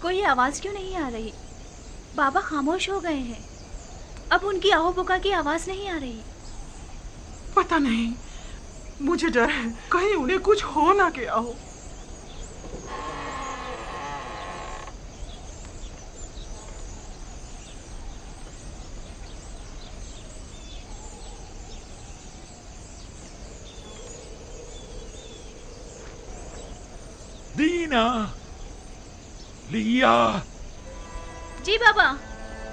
کوئی آواز کیوں نہیں آ رہی؟ بابا خاموش ہو گئے ہیں، اب ان کی آہو بکا کی آواز نہیں آ رہی۔ پتہ نہیں، مجھے ڈر ہے کہیں انہیں کچھ ہو نہ گیا ہو۔ دینا، لیا، جی بابا،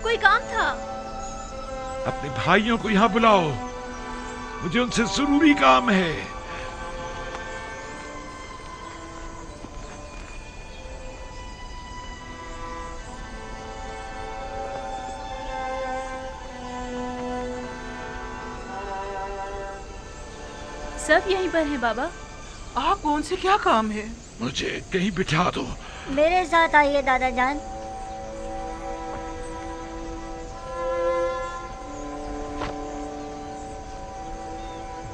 کوئی کام تھا؟ اپنے بھائیوں کو یہاں بلاؤ، مجھے ان سے ضروری کام ہے۔ سب یہیں پر ہیں بابا۔ آپ کون سے کیا کام ہے؟ مجھے کہیں بٹھا دو۔ میرے ساتھ آئیے دادا جان۔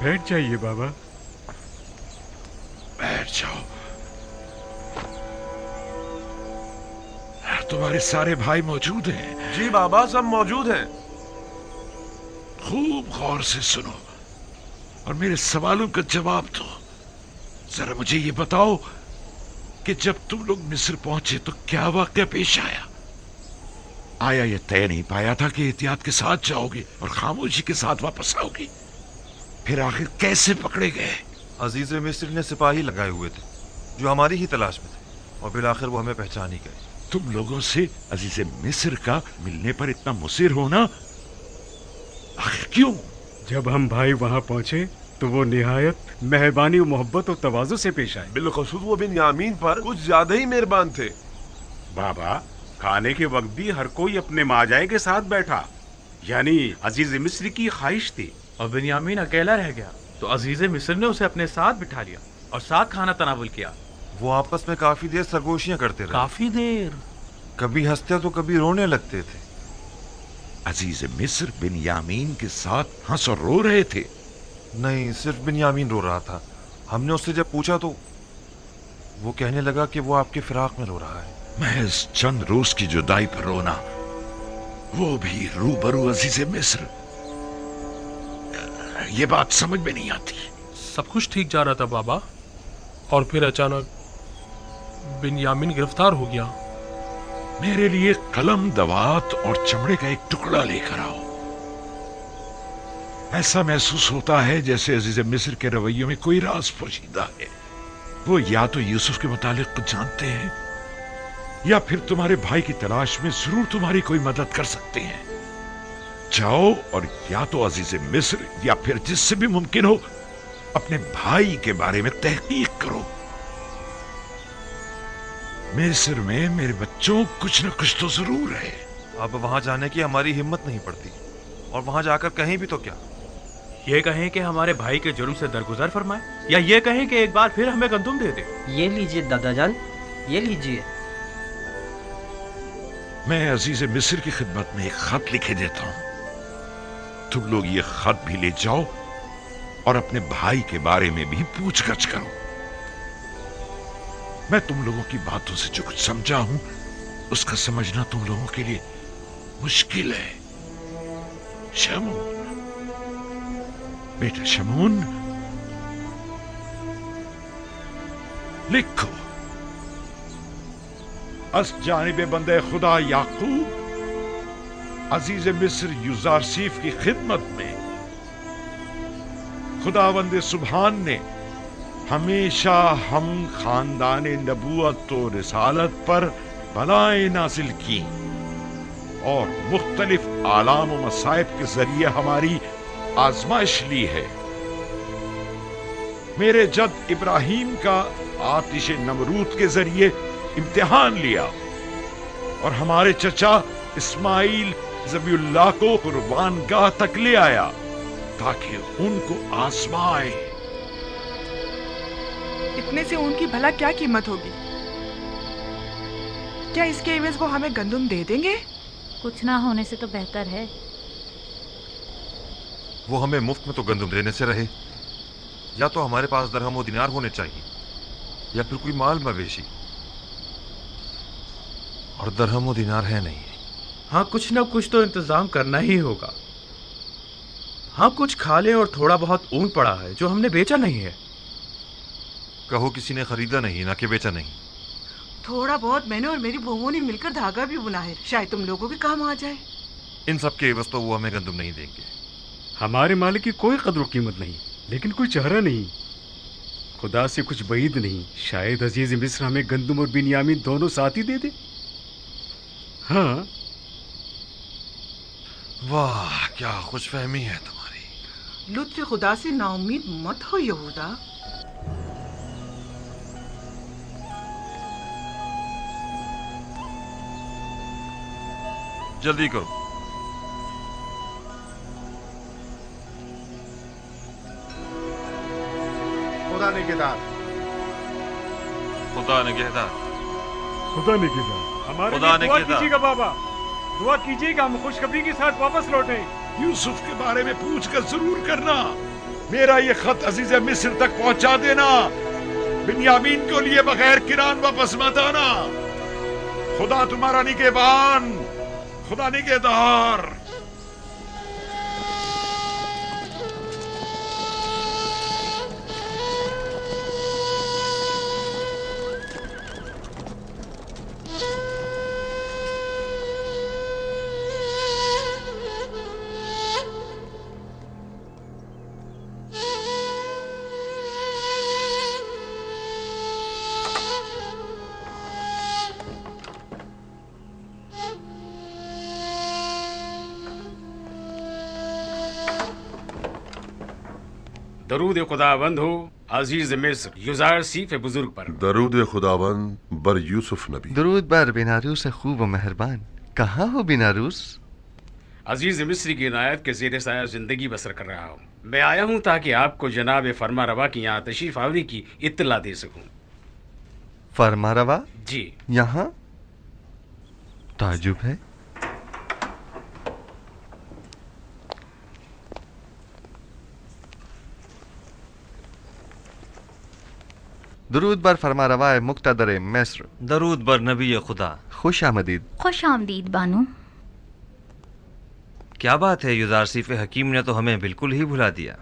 بیٹھ جائیے بابا۔ بیٹھ جاؤ۔ تمہارے سارے بھائی موجود ہیں؟ جی بابا، سب موجود ہیں۔ خوب غور سے سنو اور میرے سوالوں کا جواب دو۔ ذرا مجھے یہ بتاؤ کہ جب تم لوگ مصر پہنچے تو کیا واقعہ پیش آیا؟ آیا یہ طے نہیں پایا تھا کہ احتیاط کے ساتھ جاؤ گے اور خاموشی کے ساتھ واپس آؤ گے؟ پھر آخر کیسے پکڑے گئے؟ عزیز مصر نے سپاہی لگائے ہوئے تھے جو ہماری ہی تلاش میں تھے، اور بالآخر وہ ہمیں پہچان ہی گئے۔ تم لوگوں سے عزیز مصر کا ملنے پر اتنا مصر ہونا آخر کیوں؟ جب ہم بھائی وہاں پہنچے تو وہ نہایت مہربانی و محبت و تواضع سے پیش آئے۔ بالخصوص وہ بنیامین پر کچھ زیادہ ہی مہربان تھے۔ بابا، کھانے کے وقت بھی ہر کوئی اپنے ماجائے کے ساتھ بیٹھا، یعنی عزیز مصر کی خواہش تھی۔ اور بنیامین اکیلا رہ گیا تو عزیز مصر نے اسے اپنے ساتھ بٹھا لیا اور ساتھ کھانا تناول کیا۔ وہ آپس میں کافی دیر سرگوشیاں کرتے رہے، کافی دیر، کبھی ہنستے تو کبھی رونے لگتے تھے۔ عزیز مصر بنیامین کے ساتھ ہنس اور رو رہے تھے؟ نہیں، صرف بنیامین رو رہا تھا۔ ہم نے اس سے جب پوچھا تو وہ کہنے لگا کہ وہ آپ کے فراق میں رو رہا ہے۔ محض چند روز کی جدائی پر رونا، وہ بھی روبرو عزیز مصر، یہ بات سمجھ میں نہیں آتی۔ سب کچھ ٹھیک جا رہا تھا بابا، اور پھر اچانک بنیامین گرفتار ہو گیا۔ میرے لیے قلم، دوات اور چمڑے کا ایک ٹکڑا لے کر آؤ۔ ایسا محسوس ہوتا ہے جیسے عزیز مصر کے رویوں میں کوئی راز پوشیدہ ہے۔ وہ یا تو یوسف کے متعلق کچھ جانتے ہیں یا پھر تمہارے بھائی کی تلاش میں ضرور تمہاری کوئی مدد کر سکتے ہیں۔ جاؤ اور یا تو عزیز مصر یا پھر جس سے بھی ممکن ہو اپنے بھائی کے بارے میں تحقیق کرو۔ مصر میں میرے بچوں کچھ نہ کچھ تو ضرور ہے۔ اب وہاں جانے کی ہماری ہمت نہیں پڑتی، اور وہاں جا کر کہیں بھی تو کیا، یہ کہیں کہ ہمارے بھائی کے جرم سے درگزر فرمائے، یا یہ کہیں کہ ایک بار پھر ہمیں گندم دے دے۔ یہ لیجئے دادا جان، یہ لیجئے۔ میں عزیز مصر کی خدمت میں ایک خط لکھے دیتا ہوں، تم لوگ یہ خط بھی لے جاؤ اور اپنے بھائی کے بارے میں بھی پوچھ گچھ کرو۔ میں تم لوگوں کی باتوں سے جو کچھ سمجھا ہوں اس کا سمجھنا تم لوگوں کے لیے مشکل ہے۔ شمعون، بیٹا شمعون، لکھو، از جانب بندے خدا یعقوب عزیز مصر یوزارسیف کی خدمت میں خداوند سبحان نے ہمیشہ ہم خاندان نبوت و رسالت پر بلائیں نازل کی اور مختلف آلام و مصائب کے ذریعے ہماری آزمائش لی ہے۔ میرے جد ابراہیم کا آتش نمرود کے ذریعے امتحان لیا اور ہمارے چچا اسماعیل ذبیح اللہ کو قربان گاہ تک لے آیا تاکہ ان کو آزمائے۔ اتنے سے ان کی بھلا کیا قیمت ہوگی؟ کیا اس کے عوض وہ ہمیں گندم دے دیں گے؟ کچھ نہ ہونے سے تو بہتر ہے۔ وہ ہمیں مفت میں تو گندم دینے سے رہے، یا تو ہمارے پاس درہم و دینار ہونے چاہیے یا پھر کوئی مال مویشی۔ और दरहम और दिनार है नहीं। हाँ, कुछ ना कुछ तो इंतजाम करना ही होगा। हाँ, कुछ खा लें और थोड़ा बहुत ऊन पड़ा है जो हमने बेचा नहीं है। कहो किसी ने खरीदा नहीं, ना कि बेचा नहीं। थोड़ा बहुत मैंने और मेरी बहुओं ने मिलकर धागा भी बुना है, शायद तुम लोगों के काम आ जाए। इन सब के एवज तो वो हमें गंदम नहीं देंगे। हमारे मालिक की कोई कद्र कीमत नहीं, लेकिन कोई चेहरा नहीं। खुदा से कुछ बईद नहीं, शायद अजीज मिस्र हमें गंदम और बिन्यामीन दोनों साथ ही दे दे। हाँ। वाह, क्या खुशफहमी है तुम्हारी। लुत्फ खुदा से नाउम्मीद मत हो यहूदा। जल्दी करो। खुदा निगहदार, खुदा निगहदार, खुदा निगहदार, हमारे खुदा लिए दुआ निगहदार। कीजिएगा बाबा, दुआ कीजिएगा हम खुशखबरी के साथ वापस लौटें। यूसुफ के बारे में पूछ कर जरूर करना। मेरा ये खत अजीज मिस्र तक पहुंचा देना। बिन्यामीन को लिए बगैर किरान वापस मत आना। खुदा तुम्हारा निगहबान, खुदा निगहदार। दरूद खुदावंद हो अजीज मिस्र युजारसीफ बुजुर्ग पर। दरूद खुदावंद बर यूसुफ नबी। दरूद बर बिनारूस खूब व मेहरबान। कहाँ हो बिनारूस? अजीज मिस्र की इनायत के ज़ेर साया जिंदगी बसर कर रहा हूँ। मैं आया हूँ ताकि आपको जनाब फरमा रवा की यहाँ तशरीफ आवरी की इत्तला दे सकूँ। फरमा रवा? जी। यहाँ? ताजुब है। दरूद बर फरमा रवाए मुक्तदर मिस्र। दरूद बर नबी खुदा। खुश आमदीद। खुश आमदीद बानो। क्या बात है युजारसीफ हकीम ने तो हमें बिल्कुल ही भुला दिया।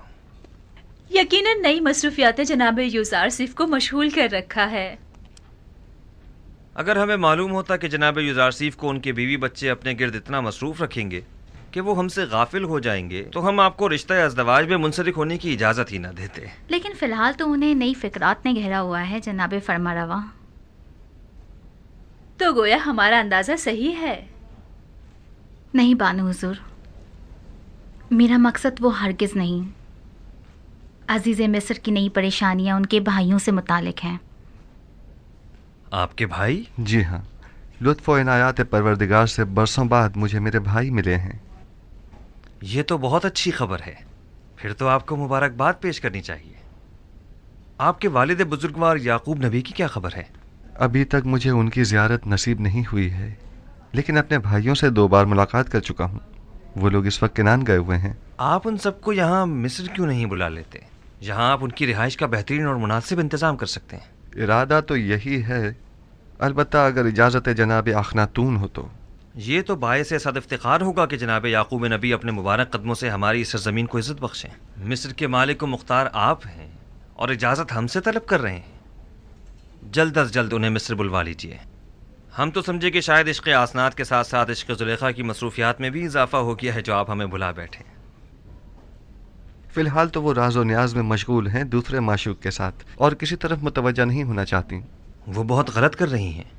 यकीनन नई मसरूफियातें जनाब युजारसीफ को मशगूल कर रखा है। अगर हमें मालूम होता कि जनाब युजारसीफ को उनके बीवी बच्चे अपने गिर्द इतना मसरूफ रखेंगे कि वो हमसे गाफिल हो जाएंगे तो हम आपको रिश्ता अज़दवाज में मुंसलिक होने की इजाज़त ही ना देते। लेकिन फ़िलहाल तो उन्हें नई फ़िक्रात ने घेरा हुआ है जनाब फरमारवा। तो गोया हमारा अंदाज़ा सही है। नहीं बानो हुज़ूर, मेरा मकसद वो हरगिज़ नहीं। अजीज़ मिस्र की नई परेशानियाँ उनके भाइयों से मुतालिक हैं। आपके भाई? जी हाँ, लुत्फ़ व इनायात परवरदिगार से बरसों बाद मुझे मेरे भाई मिले हैं। ये तो बहुत अच्छी खबर है। फिर तो आपको मुबारकबाद पेश करनी चाहिए। आपके वालिद बुजुर्गवार याकूब नबी की क्या खबर है? अभी तक मुझे उनकी ज़ियारत नसीब नहीं हुई है, लेकिन अपने भाइयों से 2 बार मुलाकात कर चुका हूँ। वो लोग इस वक्त किनान गए हुए हैं। आप उन सबको यहाँ मिस्र क्यों नहीं बुला लेते? यहाँ आप उनकी रिहाइश का बेहतरीन और मुनासिब इंतज़ाम कर सकते हैं। इरादा तो यही है, अलबत्ता अगर इजाज़त जनाब अखनातून हो तो। ये तो बायस सद इफ्तिखार होगा कि जनाब याकूब नबी अपने मुबारक कदमों से हमारी इस ज़मीन को इज़्ज़त बख्शें। मिस्र के मालिक व मुख्तार आप हैं और इजाज़त हमसे तलब कर रहे हैं। जल्द अज जल्द उन्हें मिस्र बुलवा लीजिए। हम तो समझे कि शायद इश्क़ आसनात के साथ साथ इश्क़ ज़ुलेखा की मसरूफियात में भी इजाफ़ा हो गया है जो आप हमें बुला बैठे। फ़िलहाल तो वो राज व न्याज में मशगूल हैं दूसरे माशूक के साथ, और किसी तरफ मुतवज्जा नहीं होना चाहती। वो बहुत गलत कर रही हैं।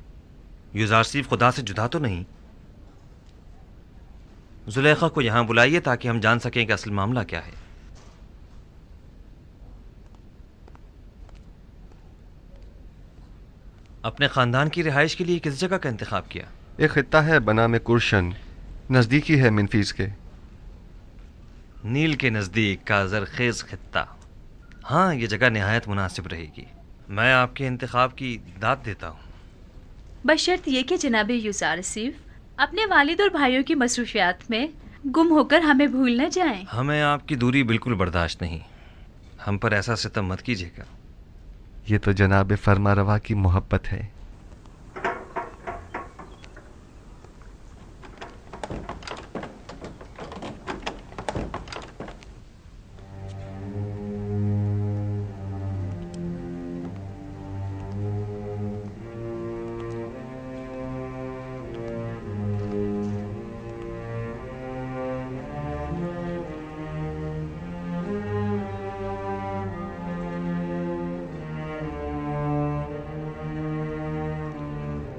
युजारसीफ खुदा से जुदा तो नहीं। जुलेखा को यहाँ बुलाइए ताकि हम जान सकें कि असल मामला क्या है। अपने ख़ानदान की रिहाइश के लिए किस जगह का इंतखाब किया? एक खित्ता है बना में कुरशन, नज़दीकी है मिनफीस के। नील के नज़दीक का ज़रखेज़ खित्ता। हाँ, ये जगह नहायत मुनासिब रहेगी। मैं आपके इंतखाब की दाद देता हूँ, बशर्त ये कि जनाब युजारसीफ अपने वालिद और भाइयों की मसरूफियात में गुम होकर हमें भूल न जाएं। हमें आपकी दूरी बिल्कुल बर्दाश्त नहीं। हम पर ऐसा सितम मत कीजिएगा। ये तो जनाब फरमा रवा की मोहब्बत है।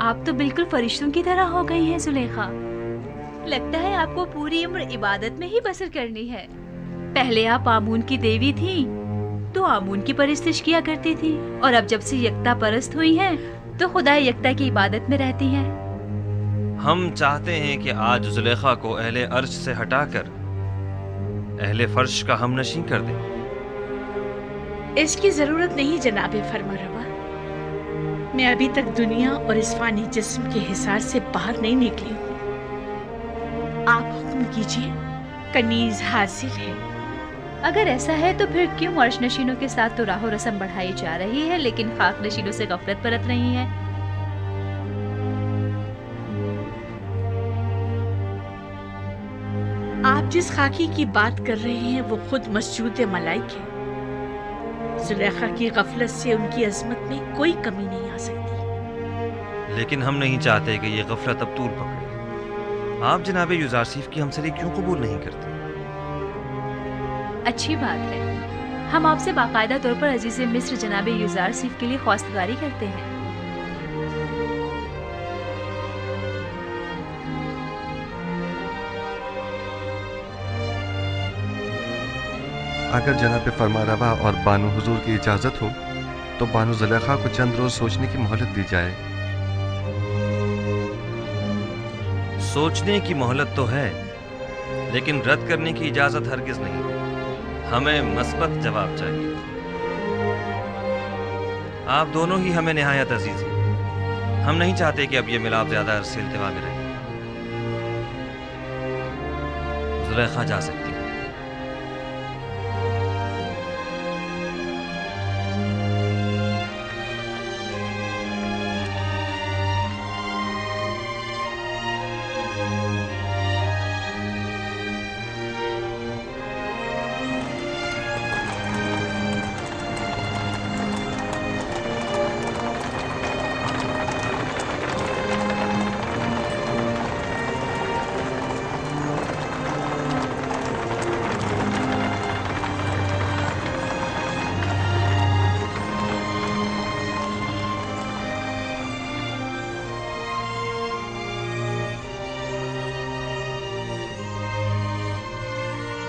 आप तो बिल्कुल फरिश्तों की तरह हो गई हैं सुलेखा। लगता है आपको पूरी उम्र इबादत में ही बसर करनी है। पहले आप आमून की देवी थी तो आमून की परस्तिश किया करती थी, और अब जब से यकता परस्त हुई हैं तो खुदा यकता की इबादत में रहती हैं। हम चाहते हैं कि आज जुलेखा को अहले अर्श से हटाकर अहले फर्श का हमनशीं कर दें। इसकी जरूरत नहीं जनाबे फरमारवा। मैं अभी तक दुनिया और इस फानी जिस्म के हिसार से बाहर नहीं निकली हूँ। आप हुक्म कीजिए, कनीज हासिल है। अगर ऐसा है तो फिर क्यों अर्श नशीनों के साथ तो राहो रस्म बढ़ाई जा रही है, लेकिन खाक नशीनों से गफलत बरत रही है? आप जिस खाकी की बात कर रहे हैं वो खुद मस्जूद मलाइक है। जुलेखा की गफलत से उनकी अजमत में कोई कमी नहीं आ सकती। लेकिन हम नहीं चाहते कि ये गफलत अब तूल पकड़े। आप जनाब यूजारसीफ की हमसरी क्यों कबूल नहीं करते? अच्छी बात है, हम आपसे बाकायदा तौर पर अजीज मिस्र जनाब यूजारसीफ के लिए ख्वास्तगारी करते हैं। अगर जनाब फरमारवा और बानो हुजूर की इजाज़त हो तो बानो जुलेखा को चंद रोज सोचने की मोहलत दी जाए। सोचने की मोहलत तो है, लेकिन रद्द करने की इजाजत हरगिज नहीं। हमें मस्बत जवाब चाहिए। आप दोनों ही हमें निहायत अजीज हैं। हम नहीं चाहते कि अब ये मिलाप ज्यादा अरसे इल्तिवा में रहे। जुलेखा जा सकती है।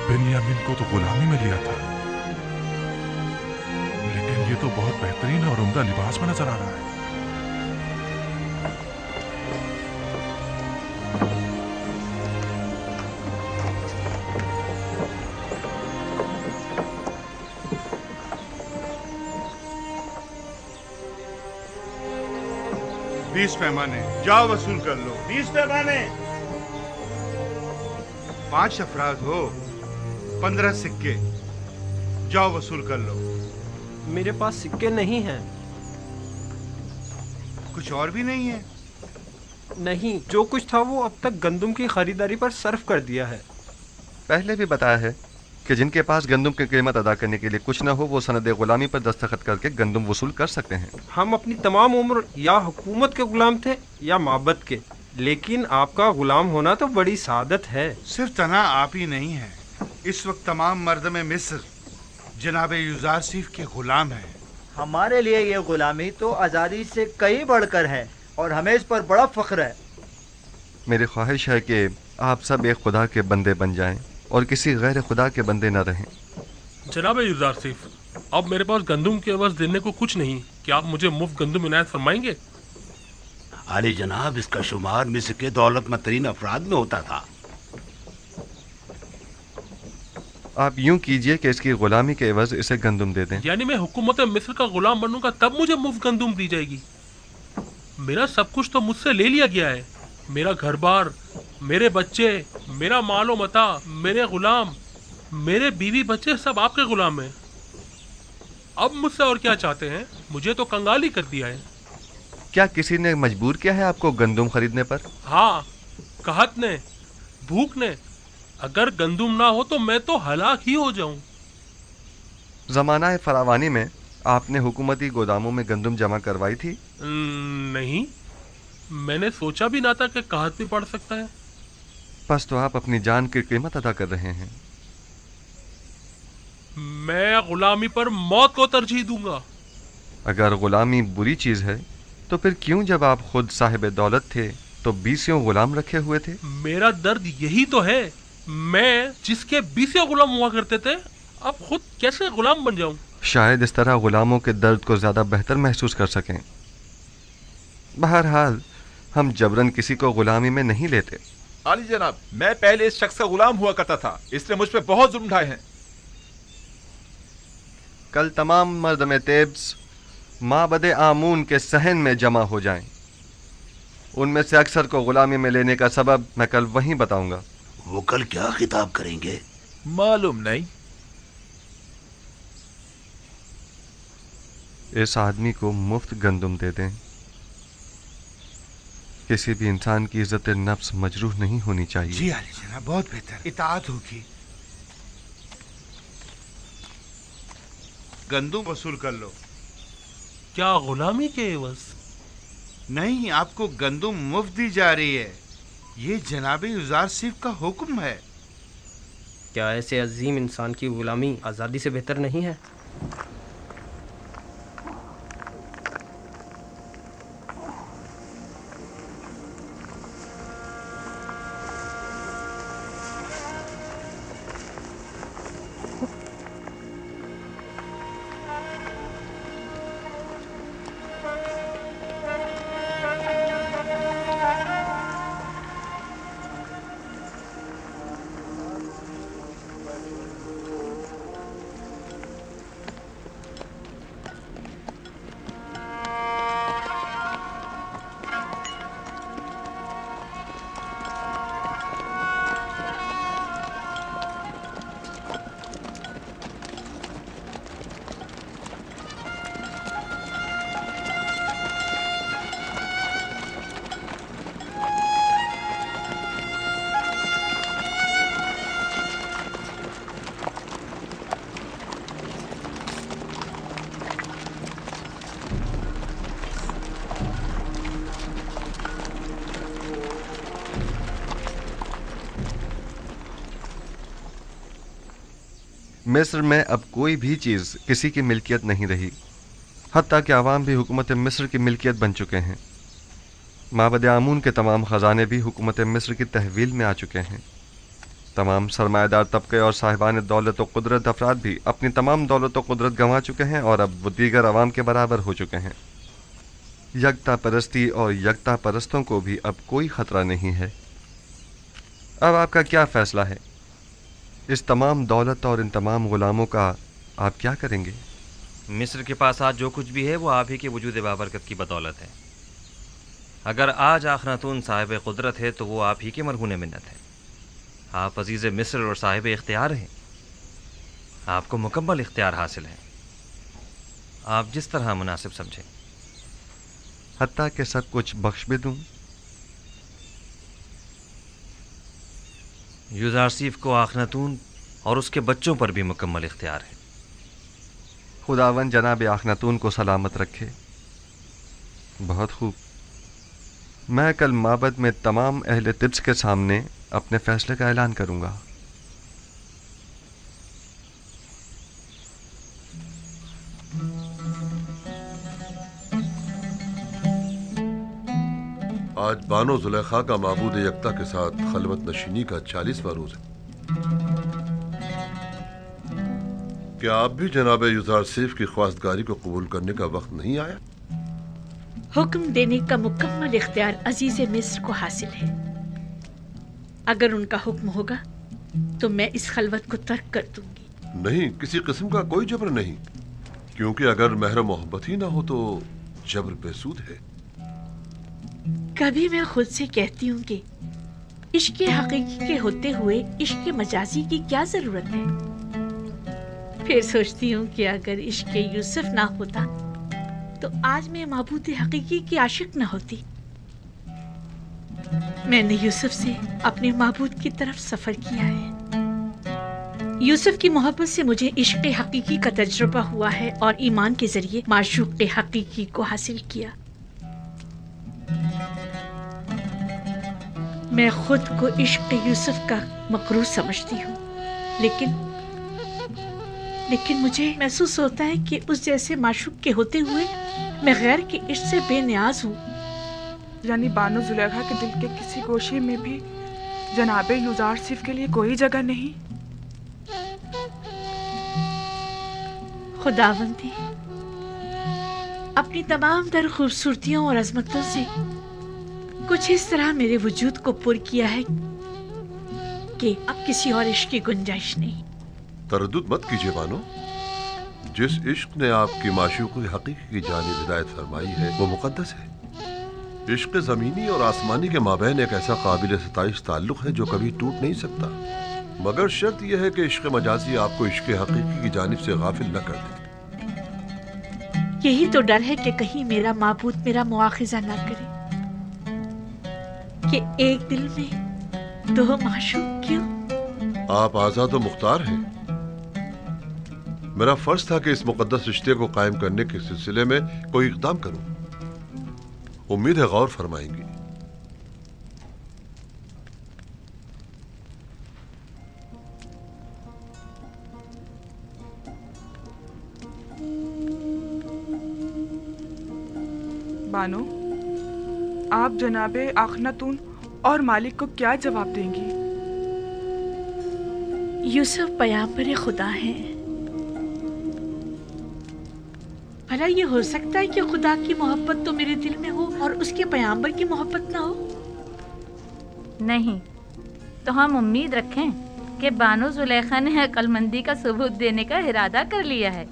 बिन्यामीन को तो गुलामी में लिया था, लेकिन ये तो बहुत बेहतरीन और उम्दा लिबास में नजर आ रहा है। बीस पैमाने जाओ वसूल कर लो। 20 पैमाने। 5 अफराद हो, 15 सिक्के, जाओ वसूल कर लो। मेरे पास सिक्के नहीं हैं। कुछ और भी नहीं है? नहीं, जो कुछ था वो अब तक गंदुम की खरीदारी पर सर्फ कर दिया है। पहले भी बताया है कि जिनके पास गंदुम की कीमत अदा करने के लिए कुछ न हो वो सनद गुलामी पर दस्तखत करके गंदुम वसूल कर सकते हैं। हम अपनी तमाम उम्र या हुकूमत के गुलाम थे या माबद के, लेकिन आपका गुलाम होना तो बड़ी सादत है। सिर्फ तना आप ही नहीं है, इस वक्त तमाम मर्द में मिस्र जनाब यूजारसीफ के गुलाम है। हमारे लिए ये गुलामी तो आज़ादी से कई बढ़कर है और हमें इस पर बड़ा फख्र है। मेरी ख्वाहिश है कि आप सब एक खुदा के बंदे बन जाएं और किसी गैर खुदा के बंदे न रहें। जनाब यूजारसीफ, अब मेरे पास गंदुम के एवज देने को कुछ नहीं, क्या आप मुझे मुफ्त गंदुम इनायत फरमाएंगे? आली जनाब, इसका शुमार मिस्र के दौलतमंद तरीन अफराद में होता था। आप यूं कीजिए कि इसकी गुलामी के एवज इसे गंदुम दे दें। यानी मैं हुकूमत मिस्र का गुलाम बनूंगा तब मुझे मुफ्त गंदुम दी जाएगी? मेरा सब कुछ तो मुझसे ले लिया गया है। मेरा घर बार, मेरे बच्चे, मेरा मालो मता, मेरे गुलाम, मेरे बीवी बच्चे सब आपके गुलाम हैं। अब मुझसे और क्या चाहते हैं? मुझे तो कंगाल ही कर दिया है। क्या किसी ने मजबूर किया है आपको गंदुम खरीदने पर? हाँ, कहत ने, भूख ने। अगर गंदुम ना हो तो मैं तो हलाक ही हो जाऊं। जमाना फरावानी में आपने हुकूमती गोदामों में गंदुम जमा करवाई थी? नहीं, मैंने सोचा भी ना था कि कहत भी पड़ सकता है। बस तो आप अपनी जान की कीमत अदा कर रहे हैं। मैं गुलामी पर मौत को तरजीह दूंगा। अगर गुलामी बुरी चीज है तो फिर क्यों जब आप खुद साहिब दौलत थे तो 20 गुलाम रखे हुए थे? मेरा दर्द यही तो है, मैं जिसके 20 गुलाम हुआ करते थे अब खुद कैसे गुलाम बन जाऊं? शायद इस तरह गुलामों के दर्द को ज्यादा बेहतर महसूस कर सकें। बहरहाल हम जबरन किसी को गुलामी में नहीं लेते। आली जनाब, मैं पहले इस शख्स का गुलाम हुआ करता था, इसने मुझ पे बहुत जुल्म ढाए हैं। कल तमाम मर्द में तेब्स माबदे आमून के सहन में जमा हो जाएं। उनमें से अक्सर को गुलामी में लेने का सबब मैं कल वहीं बताऊंगा। वो कल क्या खिताब करेंगे? मालूम नहीं। इस आदमी को मुफ्त गंदुम दे दें। किसी भी इंसान की इज्जत नफ्स मजरूह नहीं होनी चाहिए। जी आली जनाब, बहुत बेहतर, इताअत होगी। गंदुम वसूल कर लो। क्या गुलामी के एवज? नहीं, आपको गंदुम मुफ्त दी जा रही है। ये जनाबे युजार सिर्फ का हुक्म है। क्या ऐसे अजीम इंसान की गुलामी आज़ादी से बेहतर नहीं है? मिस्र में अब कोई भी चीज़ किसी की मिल्कियत नहीं रही, हत्ता कि अवाम भी हुकूमत मिस्र की मिल्कियत बन चुके हैं। माबद आमून के तमाम ख़जाने भी हुकूमत मिस्र की तहवील में आ चुके हैं। तमाम सरमायादार तबके और साहिबान दौलत व कुदरत अफराद भी अपनी तमाम दौलत व कुदरत गंवा चुके हैं और अब वो दीगर अवाम के बराबर हो चुके हैं। यकता परस्ती और यकता परस्तों को भी अब कोई ख़तरा नहीं है। अब आपका क्या फ़ैसला है? इस तमाम दौलत और इन तमाम गुलामों का आप क्या करेंगे? मिस्र के पास आज जो कुछ भी है वो आप ही के वजूद बाबरकत की बदौलत है। अगर आज आखनातून साहिब कुदरत है तो वो आप ही के मरहून मिन्नत है। आप अजीज़ मिस्र और साहिब इख्तियार हैं। आपको मुकम्मल इख्तियार हासिल है, आप जिस तरह मुनासिब समझें। हत्ता कि सब कुछ बख्श भी दूं। यूजारसीफ को आखनातून और उसके बच्चों पर भी मुकम्मल इख्तियार है। खुदावन जनाब आखनातून को सलामत रखे। बहुत खूब। मैं कल माबद में तमाम अहले तिब्स के सामने अपने फैसले का ऐलान करूंगा। आज बानो जुलेखा का माबूद यकता के साथ खलवत नशीनी का 40वां रोज है। क्या आप भी जनाब युजार सिर्फ की ख्वास्तगारी को कबूल करने का वक्त नहीं आया? हुक्म देने का मुकम्मल इख्तियार अजीज मिस्र को हासिल है। अगर उनका हुक्म होगा तो मैं इस खलवत को तर्क कर दूंगी। नहीं, किसी किस्म का कोई जबर नहीं, क्योंकि अगर महर मोहब्बत ही ना हो तो जबर बेसूद है। कभी मैं खुद से कहती हूँ कि इश्क हकीकी के होते हुए इश्क मजाजी की क्या जरूरत है। फिर सोचती हूँ कि अगर इश्क यूसुफ ना होता तो आज मैं माबूद हकीकी की आशिक न होती। मैंने यूसुफ से अपने माबूद की तरफ सफर किया है। यूसुफ की मोहब्बत से मुझे इश्क हकीकी का तजुर्बा हुआ है और ईमान के जरिए माशूक हकीकी को हासिल किया। मैं खुद को इश्क यूसुफ का मकरूर समझती हूँ, लेकिन मुझे महसूस होता है कि उस जैसे माशूक के होते हुए मैं गैर के इश्क से बेनियाज हूँ। यानी बानो जुलेखा के दिल के किसी गोशे में भी जनाबे युजार सिर्फ के लिए कोई जगह नहीं? खुदावंदी अपनी तमाम तर खूबसूरतियों और अजमतों से कुछ इस तरह मेरे वजूद को पुर किया है कि अब किसी और इश्क की गुंजाइश नहीं। तरद्दुद मत कीजिए बानो, जिस इश्क ने आपकी माशूक़ हकीकी की जानिब हिदायत फरमाई है वो मुक़द्दस है। इश्क ज़मीनी और आसमानी के माबैन एक ऐसा काबिल सताइश ताल्लुक़ है जो कभी टूट नहीं सकता, मगर शर्त यह है कि इश्क मजाजी आपको इश्क हकीकी की जानिब से गाफिल न कर दे। यही तो डर है कि कहीं मेरा माबूद मेरा मुआखिजा ना करे कि एक दिल में दो माशूक क्यों। आप आज़ाद व मुख्तार हैं। मेरा फर्ज था कि इस मुकद्दस रिश्ते को कायम करने के सिलसिले में कोई इक़दाम करूं। उम्मीद है गौर फरमाएंगी। बानो, आप जनाबे आखनातून और मालिक को क्या जवाब देंगी? यूसुफ पैगंबर खुदा हैं। भला ये हो सकता है कि खुदा की मोहब्बत तो मेरे दिल में हो और उसके पैगंबर की मोहब्बत ना हो? नहीं, तो हम उम्मीद रखें कि बानो जुलेखा ने अक्लमंदी का सबूत देने का इरादा कर लिया है।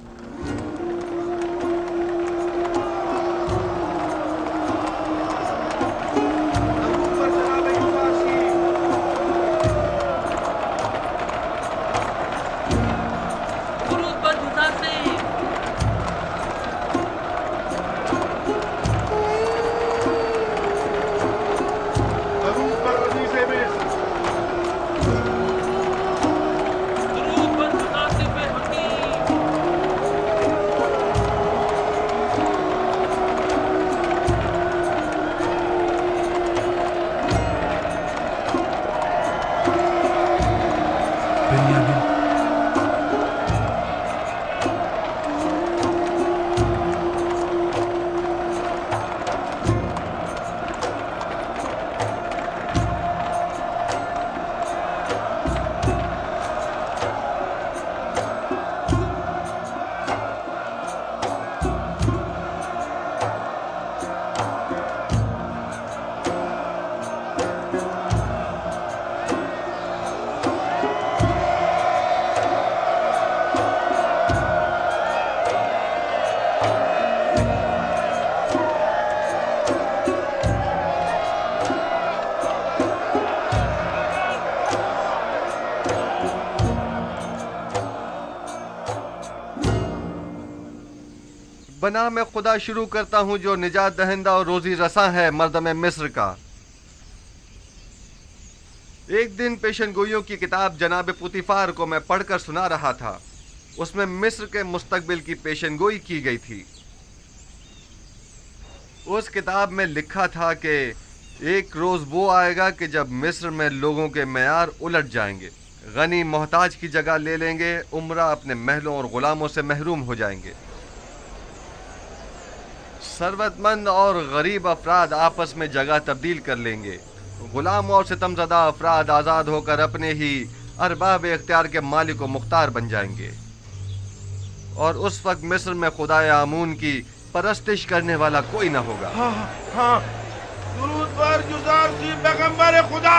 बना मैं खुदा शुरू करता हूँ जो निजात दहिंदा और रोजी रसा है मर्दम मिस्र का। एक दिन पेशनगोइयों की किताब जनाब पुतिफार को मैं पढ़कर सुना रहा था। उसमें मिस्र के मुस्तकबिल की पेशनगोई की गई थी। उस किताब में लिखा था कि एक रोज वो आएगा कि जब मिस्र में लोगों के मेयार उलट जाएंगे, गनी मोहताज की जगह ले लेंगे, उमरा अपने महलों और गुलामों से महरूम हो जाएंगे, सरवतमंद और गरीब अफराद आपस में जगह तब्दील कर लेंगे, गुलाम और सितमज़दा अफराद आज़ाद होकर अपने ही अरबाब इख्तियार के मालिक व मुख्तार बन जाएंगे। और उस वक्त मिस्र में खुदाए आमून की परस्तिश करने वाला कोई न होगा। हाँ। दुरूद पर जुज़ार सी पैगंबर खुदा,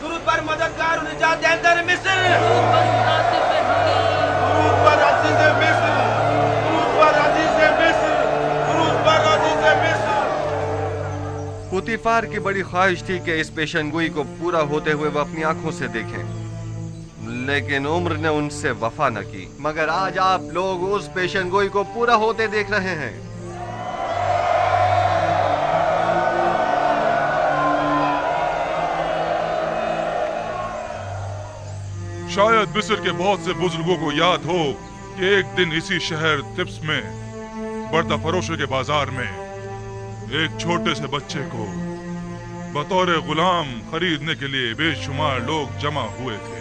दुरूद पर मददगार निजात दहिंदा मिस्र, दुरूद पर अज़ीज़ मिस्र, दुरूद पर अज़ीज़ मिस्र, दुरूद पर अज़ीज़ मिस्र। पुतिफार की बड़ी ख्वाहिश थी कि इस पेशनगोई को पूरा होते हुए वह अपनी आंखों से देखें, लेकिन उम्र ने उनसे वफा न की। मगर आज आप लोग उस पेशनगोई को पूरा होते देख रहे हैं। शायद मिस्र के बहुत से बुजुर्गों को याद हो कि एक दिन इसी शहर तिब्स में बर्दा फरोशों के बाजार में एक छोटे से बच्चे को बतौर गुलाम खरीदने के लिए बेशुमार लोग जमा हुए थे।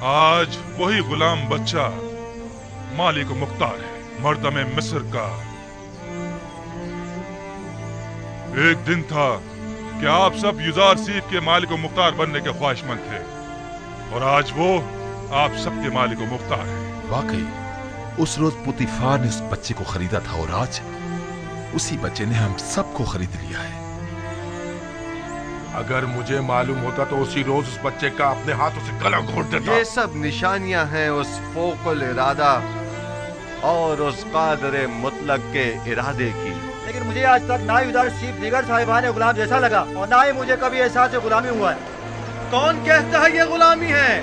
आज वही गुलाम बच्चा मालिक मुख्तार है। मर्दम मिस्र का एक दिन था कि आप सब युजार सीफ के मालिक मुख्तार बनने के ख्वाहिशमंद थे और आज वो आप सबके मालिक मुख्तार है। वाकई उस रोज पुतीफार ने उस बच्चे को खरीदा था और आज उसी बच्चे ने हम सबको खरीद लिया है। अगर मुझे मालूम होता तो उसी रोज उस बच्चे का अपने हाथों से गला घोट देता। ये सब निशानियां हैं उस फोकुल इरादा और उस कादरे मुतलक के इरादे की। लेकिन मुझे आज तक ना युजार सीफ दीगर साहिबान गुलाम जैसा लगा और ना ही मुझे कभी एहसास गुलामी हुआ है। कौन कहता है ये गुलामी है?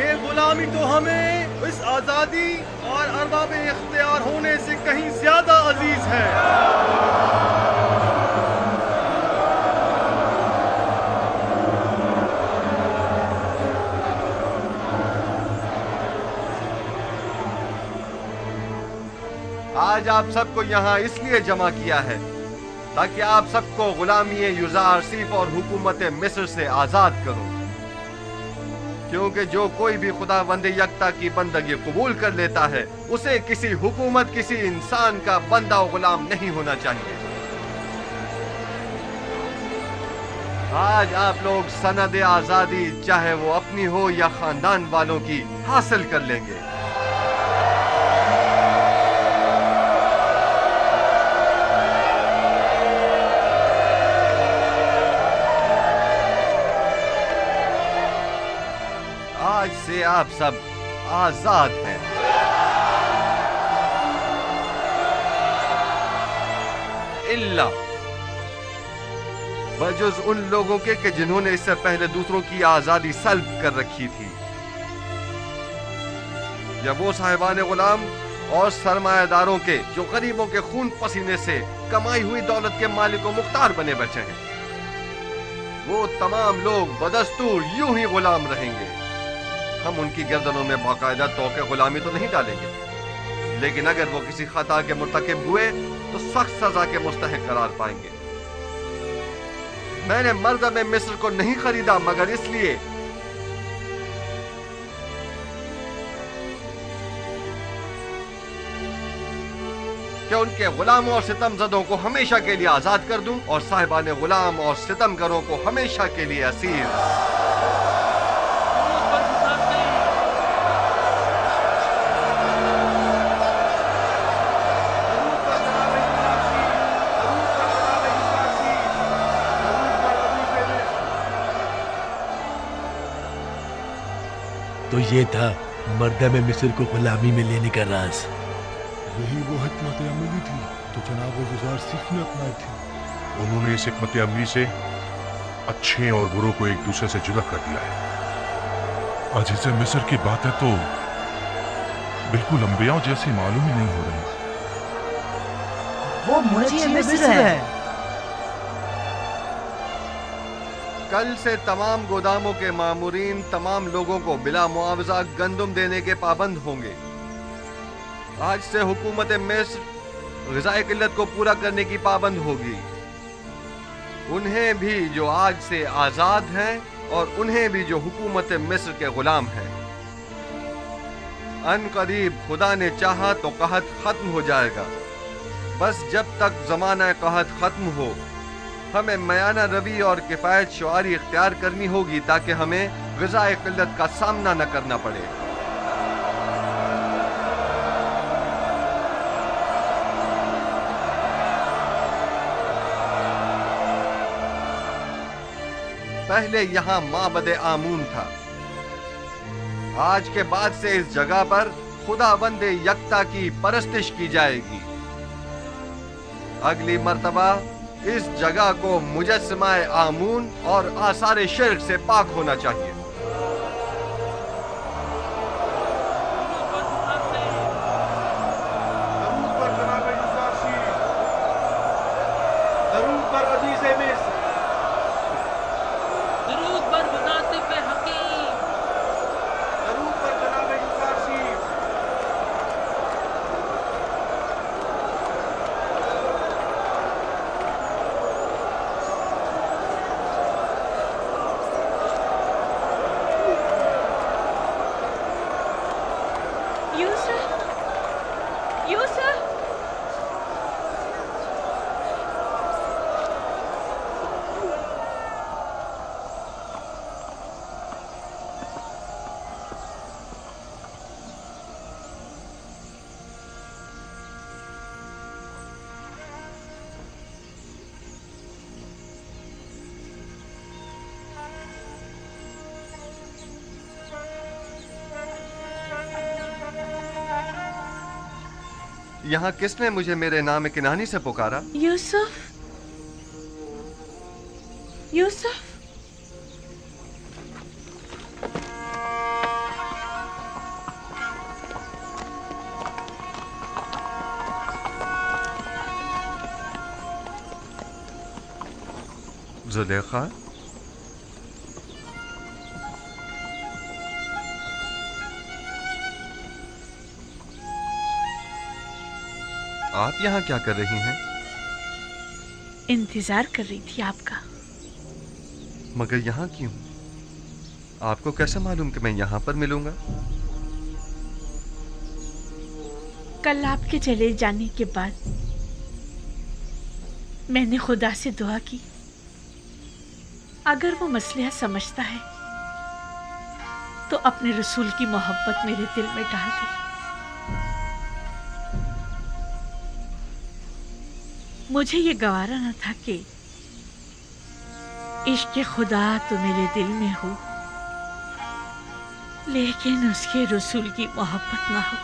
ये गुलामी तो हमें इस आजादी और अरबाब इख्तियार होने से कहीं ज्यादा अजीज है। आज आप सबको यहाँ इसलिए जमा किया है ताकि आप सबको गुलामी युजार सीफ और हुकूमत मिस्र से आजाद करूं, क्योंकि जो कोई भी खुदावंद यकता की बंदगी कबूल कर लेता है उसे किसी हुकूमत किसी इंसान का बंदा और गुलाम नहीं होना चाहिए। आज आप लोग सनद आजादी चाहे वो अपनी हो या खानदान वालों की हासिल कर लेंगे। आज से आप सब आजाद हैं। इल्ला बजुज उन लोगों के जिन्होंने इससे पहले दूसरों की आजादी सल्ब कर रखी थी, या वो साहिबान गुलाम और सरमायादारों के जो गरीबों के खून पसीने से कमाई हुई दौलत के मालिक व मुख्तार बने बचे हैं। वो तमाम लोग बदस्तूर यूं ही गुलाम रहेंगे। हम उनकी गर्दनों में बाकायदा तौके गुलामी तो नहीं डालेंगे, लेकिन अगर वो किसी खता के मुर्तकिब हुए तो सख्त सजा के मुस्तहिक करार पाएंगे। मैंने मर्दम मिस्र को नहीं खरीदा मगर इसलिए कि उनके गुलामों और सितमजदों को हमेशा के लिए आजाद कर दूं और साहिबान गुलाम और सितमगरों को हमेशा के लिए असीर। तो ये था मर्दम मिस्र को गुलामी में लेने का राज। यही वो हिकमत अमली थी तो जनाब युजार सीफ ने अपनाई थी। उन्होंने इस हिकमत अमली से अच्छे और बुरों को एक दूसरे से जुदा कर दिया है। अजीज मिस्र की बातें तो बिल्कुल अंबियाओं जैसी मालूम ही नहीं हो रही। वो मुझे मिस्र है। कल से तमाम गोदामों के मामूरीन तमाम लोगों को बिला मुआवजा गंदुम देने के पाबंद होंगे। आज से हुकूमत मिस्र ग़िज़ाई किल्लत को पूरा करने की पाबंद होगी। उन्हें भी जो आज से आज़ाद हैं और उन्हें भी जो हुकूमत मिस्र के गुलाम हैं। अन करीब खुदा ने चाहा तो कहत खत्म हो जाएगा। बस जब तक ज़माना कहत खत्म हो हमें मयाना रवि और किफ़ायत शुआरी इख्तियार करनी होगी ताकि हमें ग़िज़ाए क़िल्लत का सामना न करना पड़े। पहले यहाँ माबद आमून था। आज के बाद से इस जगह पर खुदावंद यकता की परस्तिश की जाएगी। अगली मर्तबा इस जगह को मुजस्समाए आमून और आसारे शिर्क से पाक होना चाहिए। यहाँ किसने मुझे मेरे नाम किनानी से पुकारा? यूसुफ, यूसुफ। जुलेखा, आप यहाँ क्या कर रही हैं? इंतजार कर रही थी आपका। मगर यहाँ क्यों? आपको कैसे मालूम कि मैं यहाँ पर मिलूंगा? कल आपके चले जाने के बाद मैंने खुदा से दुआ की, अगर वो मसला समझता है तो अपने रसूल की मोहब्बत मेरे दिल में डाल दे। मुझे ये गवारा न था कि इश्क खुदा तो मेरे दिल में हो, लेकिन उसके रसूल की मोहब्बत ना हो।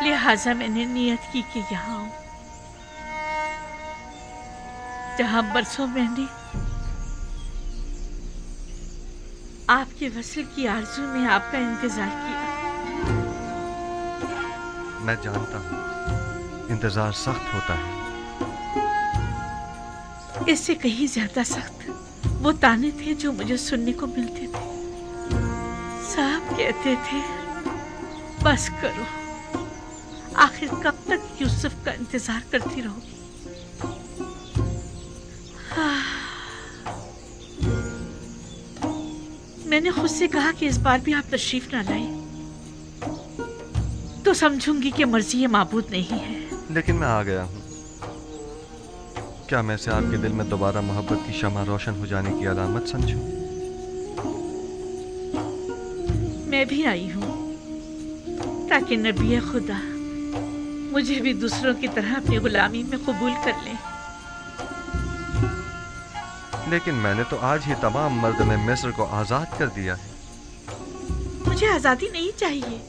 लिहाजा मैंने नियत की कि यहाँ आऊं, जहां बरसों मैंने आपके वसल की आरज़ू में आपका इंतजार किया। मैं जानता हूँ इंतजार सख्त होता है। इससे कहीं ज्यादा सख्त वो ताने थे जो मुझे सुनने को मिलते थे। साहब कहते थे बस करो, आखिर कब तक यूसुफ का इंतजार करती रहोगी। मैंने खुद से कहा कि इस बार भी आप तशरीफ ना लाए तो समझूंगी कि मर्जी ये माबूद नहीं है। लेकिन मैं आ गया हूँ। क्या मैं से आपके दिल में दोबारा मोहब्बत की शमा रोशन हो जाने की अलामत समझूं? मैं भी आई हूँ ताकि नबी खुदा मुझे भी दूसरों की तरह अपनी गुलामी में कबूल कर ले। लेकिन मैंने तो आज ही तमाम मर्द में मिस्र को आजाद कर दिया है। मुझे आजादी नहीं चाहिए,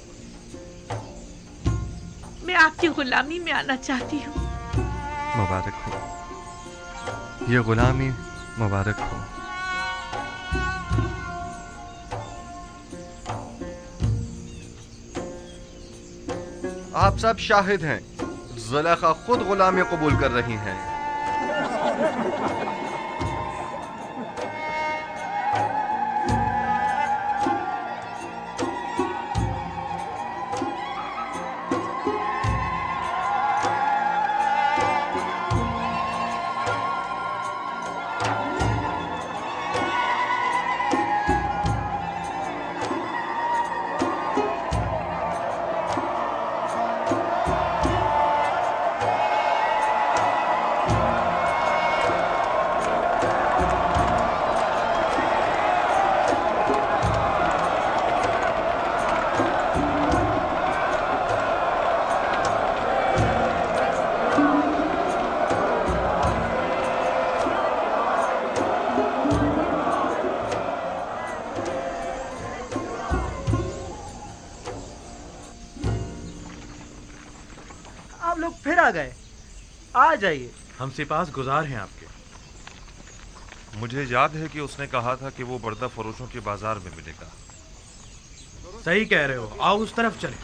मैं आपकी गुलामी में आना चाहती हूँ। मुबारक हो, ये गुलामी मुबारक हो। आप सब शाहिद हैं, ज़ुलेखा खुद गुलामी कबूल कर रही हैं। फिर आ गए, आ जाइए। हम सिपास गुजार हैं आपके। मुझे याद है कि उसने कहा था कि वो बर्दा फरोशों के बाजार में मिलेगा। सही कह रहे हो, आओ उस तरफ चलें।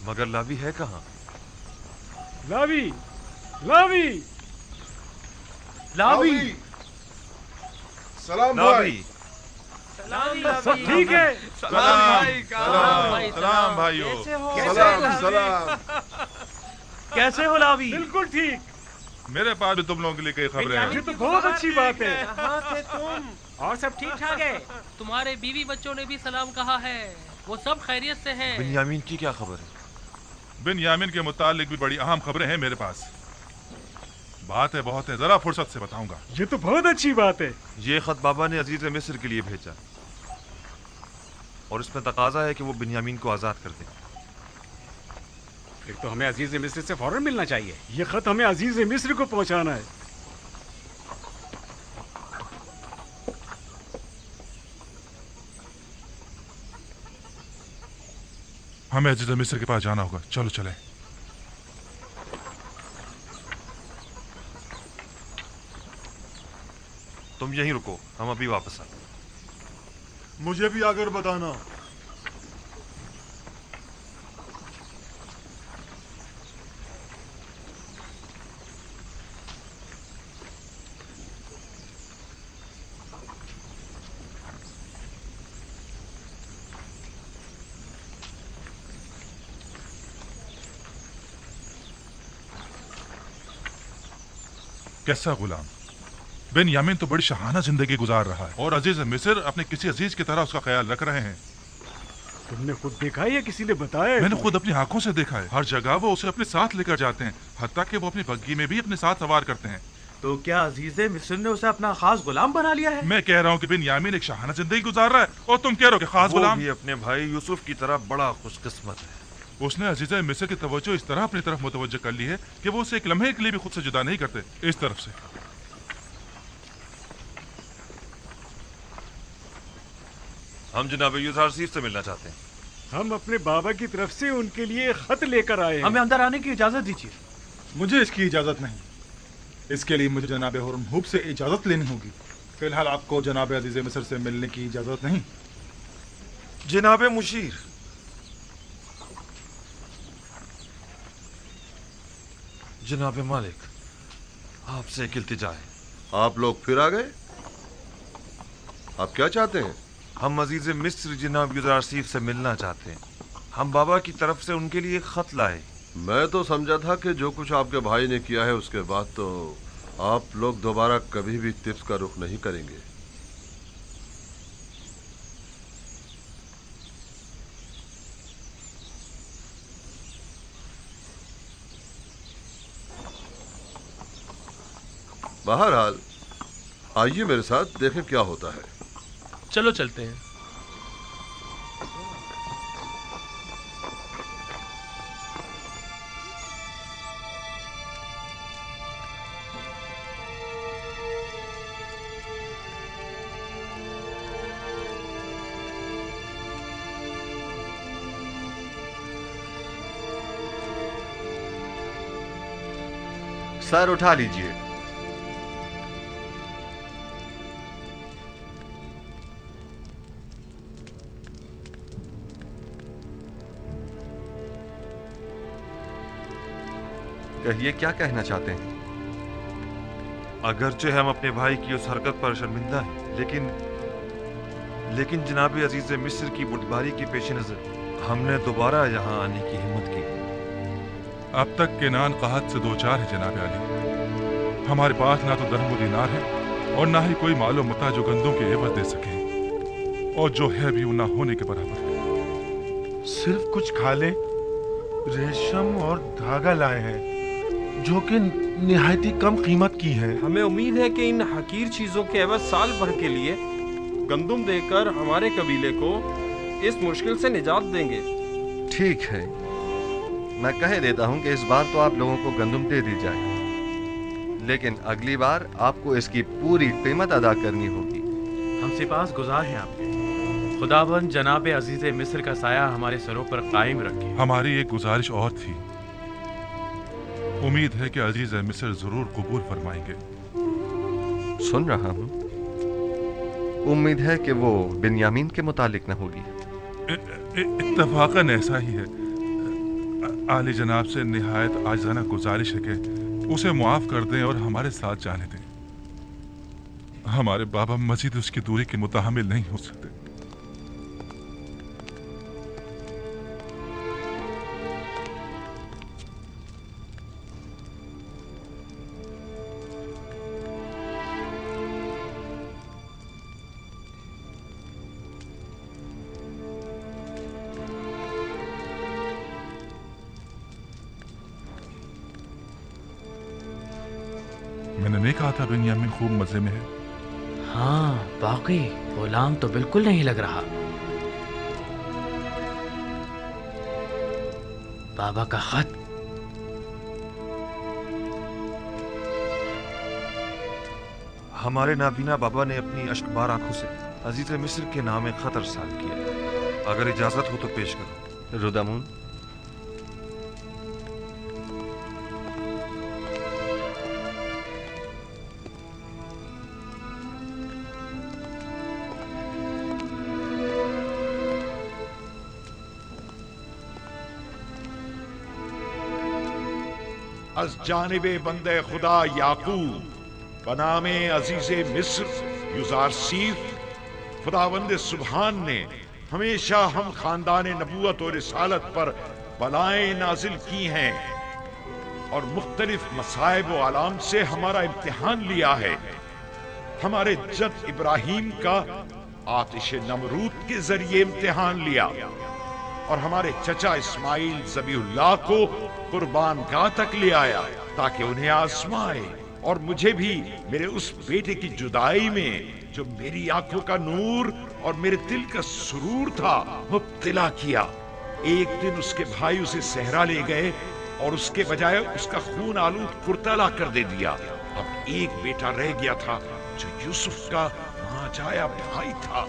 मगर लावी है कहाँ? लावी, लावी, लावी, सलाम लावी। भाई। सब ठीक है? सलाम भाइयों। सलाम। कैसे हो लावी? बिल्कुल ठीक। मेरे पास भी तुम लोगों के लिए कई खबरें हैं। ये तो बहुत अच्छी बात है। कहाँ थे तुम? और सब ठीक ठाक है? तुम्हारे बीवी बच्चों ने भी सलाम कहा है, वो सब खैरियत से हैं। बिन्यामीन की क्या खबर है? बिन्यामीन के मुतालिक भी बड़ी अहम खबरें हैं मेरे पास। बातें बहुत है, जरा फुर्सत से बताऊंगा। ये तो बहुत अच्छी बात है। ये खत बाबा ने अजीज मिस्र के लिए भेजा और इसमें तकाजा है कि वो बिन्यामीन को आजाद कर दें। फिर तो हमें अजीज मिस्र से फौरन मिलना चाहिए। ये खत हमें अजीज मिस्र को पहुंचाना है। हमें अजीज मिस्र के पास जाना होगा, चलो चले। तुम यहीं रुको, हम अभी वापस आए। मुझे भी आकर बताना। कैसा गुलाम? बिन्यामीन तो बड़ी शहाना जिंदगी गुजार रहा है और अजीज मिस्र अपने किसी अजीज की तरह उसका ख्याल रख रहे हैं। तुमने खुद देखा है या किसी ने बताया है? मैंने खुद अपनी आंखों से देखा है। हर जगह वो उसे अपने साथ लेकर जाते हैं, हत्ता कि वो अपनी बग्गी में भी अपने साथ सवार करते हैं। तो क्या अजीज मिस्र ने उसे अपना खास गुलाम बना लिया है? मैं कह रहा हूँ कि बिन्यामीन एक शहाना जिंदगी गुजार रहा है और तुम कह रहे हो कि खास गुलाम। वो भी अपने भाई यूसुफ की तरह बड़ा खुशकिस्मत है। उसने अजीज मिस्र की तवज्जो इस तरह अपनी तरफ मुतवज्जो कर ली है कि वो उसे एक लम्हे के लिए भी खुद से जुदा नहीं करते। इस तरफ से हम जनाब यूसुफ से मिलना चाहते हैं। हम अपने बाबा की तरफ से उनके लिए खत लेकर आए हैं। हमें अंदर आने की इजाजत दीजिए। मुझे इसकी इजाजत नहीं। इसके लिए मुझे जनाब हुरमहूब से इजाजत लेनी होगी। फिलहाल आपको जनाब अजीज मिस्र से मिलने की इजाजत नहीं। जनाब मुशीर, जनाब मालिक, आपसे एक इल्तिजा है। आप लोग फिर आ गए? आप क्या चाहते हैं? हम अजीज मिस्र जनाब यूसुफ से मिलना चाहते हैं। हम बाबा की तरफ से उनके लिए खत लाए। मैं तो समझा था कि जो कुछ आपके भाई ने किया है उसके बाद तो आप लोग दोबारा कभी भी तिब्स का रुख नहीं करेंगे। बहरहाल आइए मेरे साथ, देखें क्या होता है। चलो चलते हैं। सर उठा लीजिए। कहिए, क्या कहना चाहते हैं? अगरचे हम अपने भाई की उस हरकत पर शर्मिंदा हैं, लेकिन जनाब अजीज मिस्र की बुटबारी के पेश नजर हमने दोबारा यहाँ आने की हिम्मत की। अब तक के नान कहत से दो चार है जनाब अली। हमारे पास ना तो दरहम दीनार है और ना ही कोई मालो मता जो गंदों के एवज दे सके, और जो है भी वो ना होने के बराबर है। सिर्फ कुछ खाले, रेशम और धागा लाए हैं जो कि निहायती कम कीमत की है। हमें उम्मीद है कि इन हकीर चीजों के एवज साल भर के लिए गंदुम देकर हमारे कबीले को इस मुश्किल से निजात देंगे। ठीक है, मैं कह देता हूं कि इस बार तो आप लोगों को गंदुम दे दी जाए, लेकिन अगली बार आपको इसकी पूरी कीमत अदा करनी होगी। हम सिपास गुजार हैं आपके। खुदाबंद जनाब अजीज मिस्र का साया हमारे सरों पर कायम रखे। हमारी एक गुजारिश और थी। उम्मीद है कि अजीज मिस्र जरूर कबूल फरमाएंगे। सुन रहा हूं। उम्मीद है कि वो बिन्यामीन के मुतालिक न होगी। इत्तफाकन ऐसा ही है। आली जनाब से निहायत आजिज़ाना गुजारिश है कि उसे मुआफ कर दें और हमारे साथ जाने दें। हमारे बाबा मजीद उसकी दूरी के मुतहम्मिल नहीं हो सकते। कहा था बिन्यामीन खूब मजे में है। हाँ वाकई गुलाम तो बिल्कुल नहीं लग रहा। बाबा का खत। हमारे नाबीना बाबा ने अपनी अश्कबार आंखों से अजीज मिस्र के नाम एक खत अरसाल किया। अगर इजाजत हो तो पेश करो। रुदामून, अज जानिबे बंदे खुदा याकूब बनामे अजीज मिस्र युजारसीफ खुदावंद सुबहान ने हमेशा हम खानदान नबूवत और रिसालत पर बलाएं नाजिल की हैं और मुख्तलिफ मसाइब व आलाम से हमारा इम्तिहान लिया है। हमारे जद इब्राहीम का आतिश नमरूद के जरिए इम्तिहान लिया और हमारे चचा इस्माइल ज़बीहुल्लाह को कुर्बान गाह तक ले आया ताकि उन्हें आजमाए और मुझे भी मेरे उस बेटे की जुदाई में जो मेरी आंखों का नूर और मेरे दिल का सुरूर था मुब्तला किया। एक दिन उसके भाई उसे सहरा ले गए और उसके बजाय उसका खून आलूद कुर्ता ला कर दे दिया। अब एक बेटा रह गया था जो यूसुफ का नाजाया भाई था,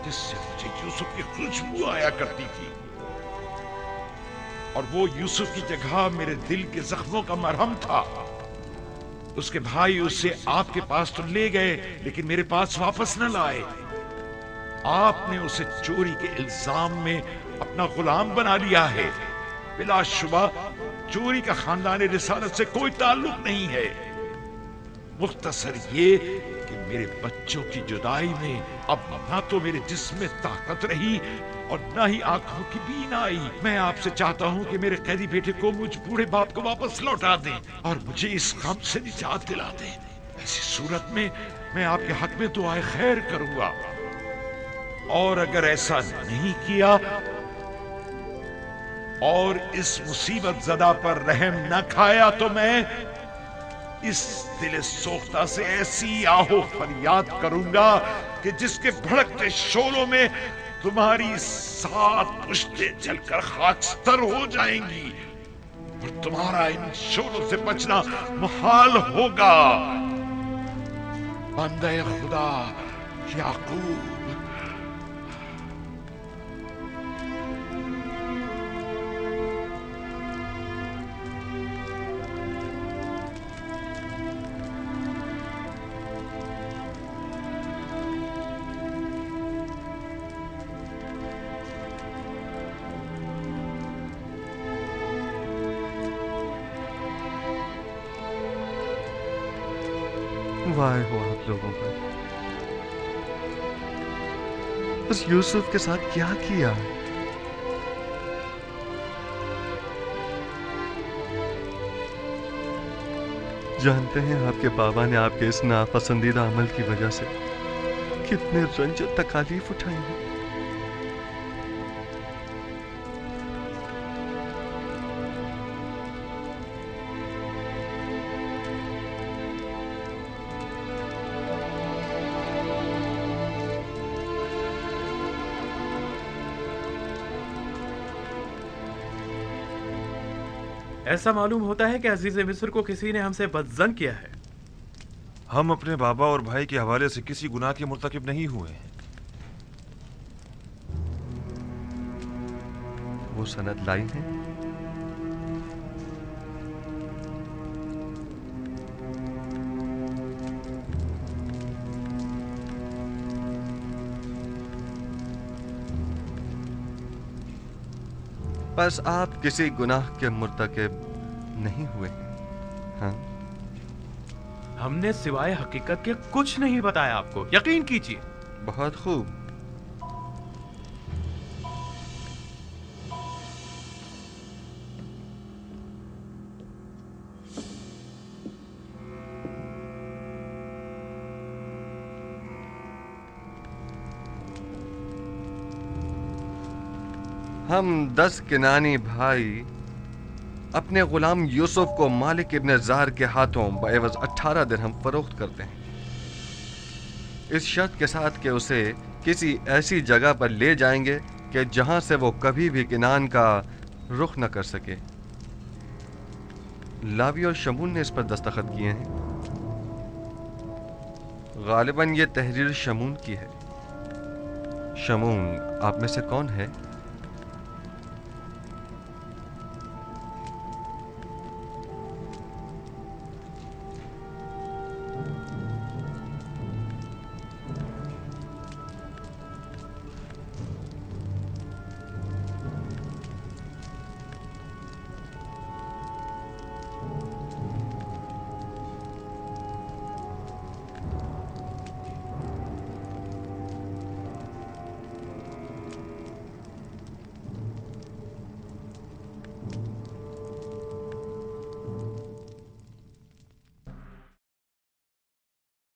जिससे मुझे यूसुफ की खुशबू आया करती थी और वो यूसुफ की जगह मेरे दिल के जख्मों का मरहम था। उसके भाई उसे आपके पास तो ले गए लेकिन मेरे पास वापस न लाए। आपने उसे चोरी के इल्जाम में अपना गुलाम बना लिया है। बिलाशुबा चोरी का खानदान रिसालत से कोई ताल्लुक नहीं है। मुख्तसर ये कि मेरे बच्चों की जुदाई में अब ना तो मेरे जिस्म में ताकत रही और ना ही आंखों की बीनाई। मैं आपसे चाहता हूँ कि मेरे कैदी बेटे को मुझ बूढ़े बाप को वापस लौटा दें और मुझे इस गम से निजात दिला दें। ऐसी सूरत में मैं आपके हक में दुआए खैर करूंगा और अगर ऐसा नहीं किया और इस मुसीबत ज़दा पर रहम न खाया तो मैं इस दिल सोख्ता से ऐसी आहो फरियाद करूंगा कि जिसके भड़कते शोलों में तुम्हारी 7 पुश्तें जलकर खाकस्तर हो जाएंगी और तुम्हारा इन शोलों से बचना मुहाल होगा। बंदे खुदा याकूब। वाह हो आप लोगों पर, उस यूसुफ के साथ क्या किया। जानते हैं आपके बाबा ने आपके इस नापसंदीदा अमल की वजह से कितने रंज और तकालीफ उठाई हैं। ऐसा मालूम होता है कि अजीज मिस्र को किसी ने हमसे बदजन किया है। हम अपने बाबा और भाई के हवाले से किसी गुनाह के मुर्तकिब नहीं हुए हैं। वो सनद लाई है? बस आप किसी गुनाह के मुर्तकिब नहीं हुए। हाँ, हमने सिवाय हकीकत के कुछ नहीं बताया आपको, यकीन कीजिए। बहुत खूब। हम 10 किनानी भाई اپنے غلام یوسف کو مالک ابن زہر کے ہاتھوں بعوض 18 درہم فروخت کرتے ہیں، اس شرط کے ساتھ کہ اسے کسی ایسی جگہ پر لے جائیں گے کہ جہاں سے وہ کبھی بھی کنعان کا رخ نہ کر سکے۔ لاوی اور شمون نے اس پر دستخط کیے ہیں۔ غالباً یہ تحریر شمون کی ہے۔ شمون آپ میں سے کون ہے؟